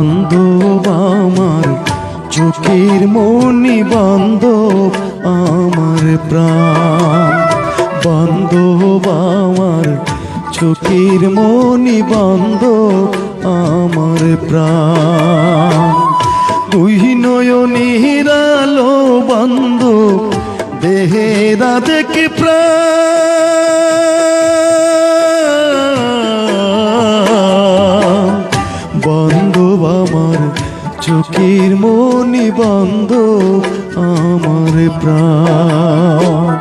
বান্ধব আমার চোখের মনি বান্ধব আমার প্রাণ, বান্ধব আমার চোখের মনি বান্ধব আমার প্রাণ। তুই নয়নের আলো বান্ধব দেহেরা দেখে প্রাণ, বান্ধব আমার চোখের মনি বান্ধব আমার প্রাণ।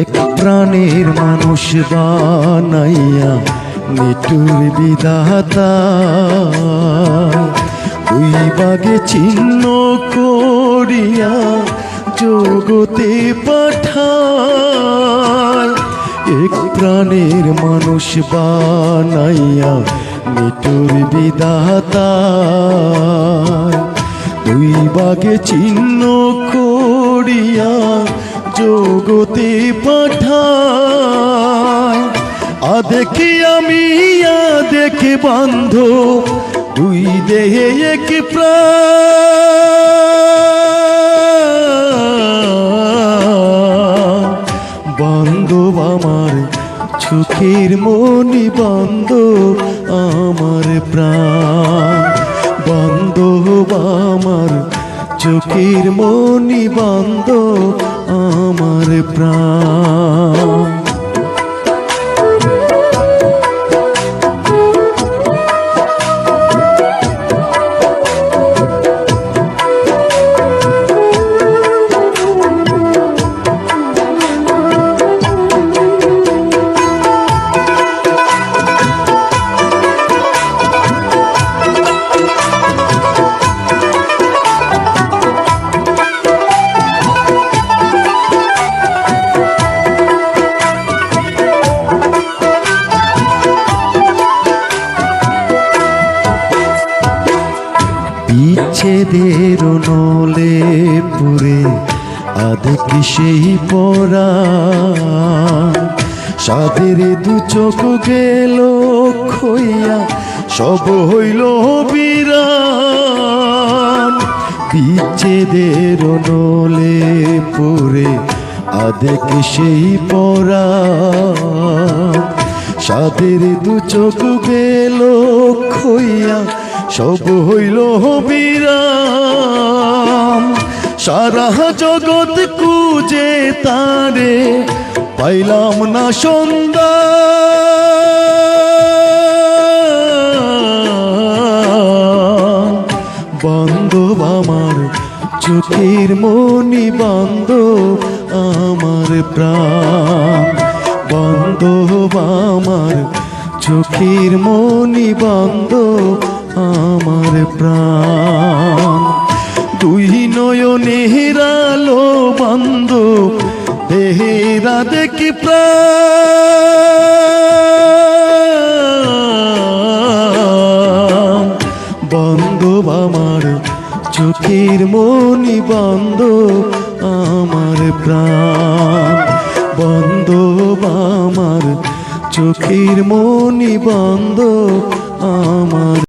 এক প্রাণের মানুষ বানাইয়া নিঠুর বিধাতা, দুই ভাগে ছিন্ন করিয়া জগতে পাঠায়। এক প্রাণের মানুষ বানাইয়া নিঠুর বিধাতা, দুই ভাগে ছিন্ন করিয়া জগতে পাঠায়। দেখি আমি দেখে বান্ধব দুই দেহে এক প্রাণ, বান্ধব আমার চোখের মনি বান্ধব আমার প্রাণ, বান্ধব আমার চোখের মনি বান্ধব আমার প্রাণ। বিচ্ছেদের নলে পুরে আধেকি সেই পরা, সাদের দু চোখ গেল খইয়া সব হইল বিরান। বিচ্ছেদের নলে পুরে আধেকি সেই পরা, সাদের দু চোখ গেল খইয়া সব হইল বিরাম। সারা জগৎ খুঁজে তারে পাইলাম না সন্ধান, বান্ধব আমার চোখের মনি বান্ধব আমার প্রাণ, বান্ধব আমার চোখের মনি বান্ধব আমার প্রাণ। দুই নয়নের আলো বান্ধব দেহেরা দেখি প্রাণ, বান্ধব আমার চোখের মনি বান্ধব আমার প্রাণ, বান্ধব আমার চোখের মনি বান্ধব আমার